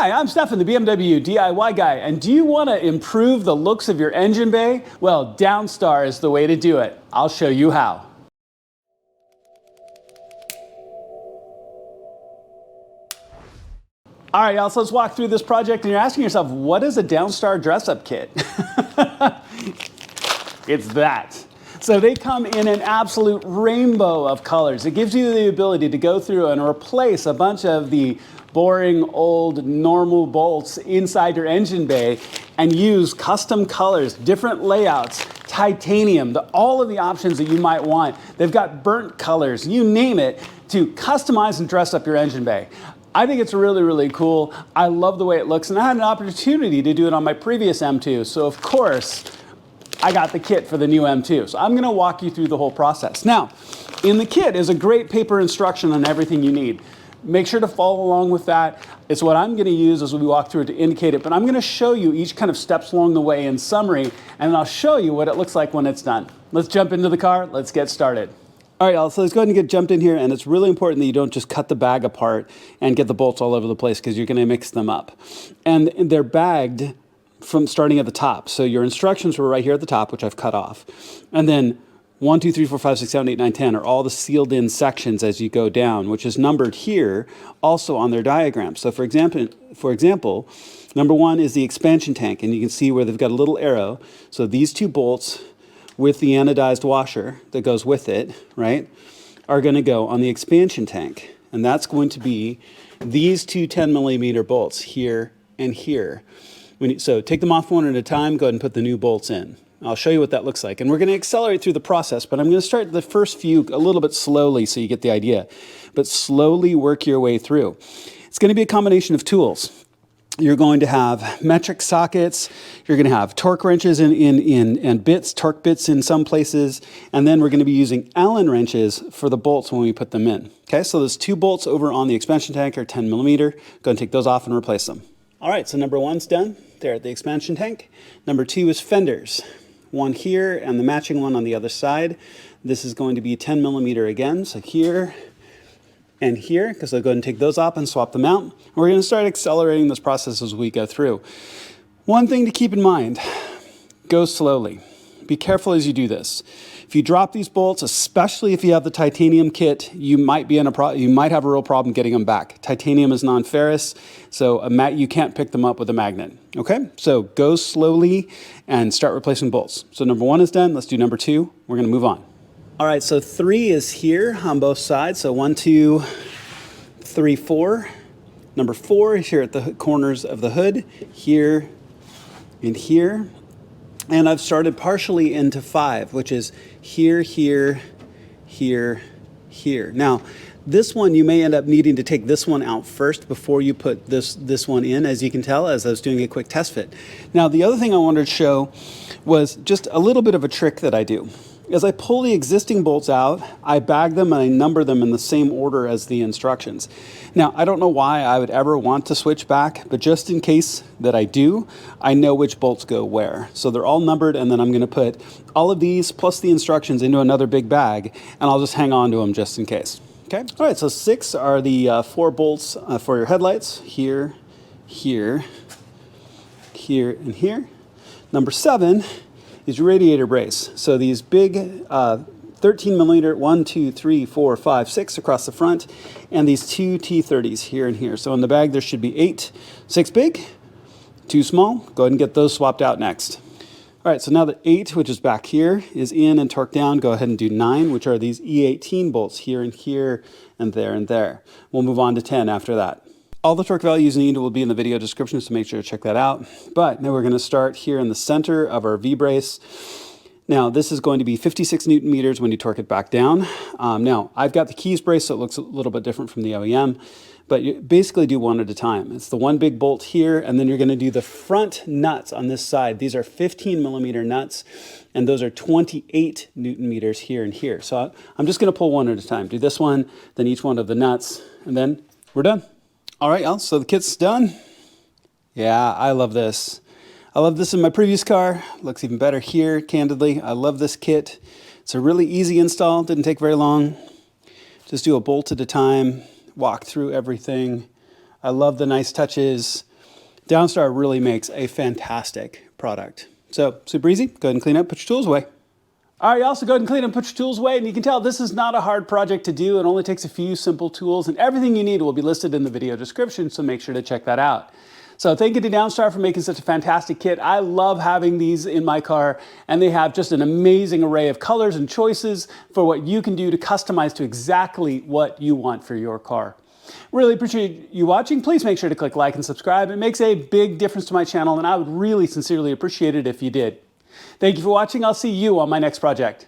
Hi, I'm Stefan, the BMW DIY guy, and do you want to improve the looks of your engine bay? Well, Downstar is the way to do it. I'll show you how. All right, y'all, so let's walk through this project, and you're asking yourself, what is a Downstar dress-up kit? It's that. So they come in an absolute rainbow of colors. It gives you the ability to go through and replace a bunch of the boring, old, normal bolts inside your engine bay and use custom colors, different layouts, titanium, all of the options that you might want. They've got burnt colors, you name it, to customize and dress up your engine bay. I think it's really, really cool. I love the way it looks, and I had an opportunity to do it on my previous M2, so of course, I got the kit for the new M2. So I'm gonna walk you through the whole process. Now, in the kit is a great paper instruction on everything you need. Make sure to follow along with that. It's what I'm gonna use as we walk through it to indicate it, but I'm gonna show you each kind of steps along the way in summary, and then I'll show you what it looks like when it's done. Let's jump into the car, let's get started. All right, y'all, so let's go ahead and get jumped in here, and it's really important that you don't just cut the bag apart and get the bolts all over the place because you're gonna mix them up. And they're bagged from starting at the top. So your instructions were right here at the top, which I've cut off. And then 1, 2, 3, 4, 5, 6, 7, 8, 9, 10 are all the sealed in sections as you go down, which is numbered here also on their diagram. So for example, number 1 is the expansion tank, and you can see where they've got a little arrow. So these 2 bolts with the anodized washer that goes with it, right, are gonna go on the expansion tank. And that's going to be these 2 10mm bolts here and here. So take them off one at a time, go ahead and put the new bolts in. I'll show you what that looks like. And we're gonna accelerate through the process, but I'm gonna start the first few a little bit slowly so you get the idea. But slowly work your way through. It's gonna be a combination of tools. You're going to have metric sockets, you're gonna have torque wrenches and bits, torque bits in some places, and then we're gonna be using Allen wrenches for the bolts when we put them in. Okay, so those 2 bolts over on the expansion tank are 10mm. Go ahead and take those off and replace them. All right, so number 1's done there at the expansion tank. Number 2 is fenders. One here and the matching one on the other side. This is going to be 10mm again, so here and here, because I'll go ahead and take those off and swap them out. We're gonna start accelerating this process as we go through. One thing to keep in mind, go slowly. Be careful as you do this. If you drop these bolts, especially if you have the titanium kit, you might have a real problem getting them back. Titanium is non-ferrous, so you can't pick them up with a magnet. Okay, so go slowly and start replacing bolts. So number 1 is done. Let's do number 2. We're going to move on. All right, so 3 is here on both sides. So 1, 2, 3, 4. Number 4 is here at the corners of the hood, here and here. And I've started partially into 5, which is here, here, here, here. Now, this one, you may end up needing to take this one out first before you put this one in, as you can tell, as I was doing a quick test fit. Now, the other thing I wanted to show was just a little bit of a trick that I do. As I pull the existing bolts out, I bag them and I number them in the same order as the instructions. Now, I don't know why I would ever want to switch back, but just in case that I do, I know which bolts go where. So they're all numbered, and then I'm gonna put all of these plus the instructions into another big bag, and I'll just hang on to them just in case. Okay, all right, so 6 are the 4 bolts for your headlights, here, here, here, and here. Number 7 is your radiator brace. So these big 13mm, 1, 2, 3, 4, 5, 6 across the front, and these 2 T30s here and here. So in the bag there should be 8, 6 big, 2 small. Go ahead and get those swapped out next. All right, so now that 8, which is back here, is in and torqued down, go ahead and do 9, which are these E18 bolts here and here and there and there. We'll move on to 10 after that. All the torque values needed will be in the video description, so make sure to check that out. But now we're going to start here in the center of our V-brace. Now, this is going to be 56 Newton meters when you torque it back down. Now, I've got the keys brace, so it looks a little bit different from the OEM, but you basically do one at a time. It's the one big bolt here, and then you're going to do the front nuts on this side. These are 15mm nuts, and those are 28 Newton meters here and here. So I'm just going to pull one at a time. Do this one, then each one of the nuts, and then we're done. All right, y'all, so the kit's done. Yeah, I love this. I love this in my previous car. Looks even better here, candidly. I love this kit. It's a really easy install, didn't take very long. Just do a bolt at a time, walk through everything. I love the nice touches. Downstar really makes a fantastic product. So super easy, go ahead and clean up, put your tools away. All right, also go ahead and clean and put your tools away, and you can tell this is not a hard project to do. It only takes a few simple tools, and everything you need will be listed in the video description, so make sure to check that out. So thank you to Downstar for making such a fantastic kit. I love having these in my car, and they have just an amazing array of colors and choices for what you can do to customize to exactly what you want for your car. Really appreciate you watching. Please make sure to click like and subscribe. It makes a big difference to my channel, and I would really sincerely appreciate it if you did. Thank you for watching. I'll see you on my next project.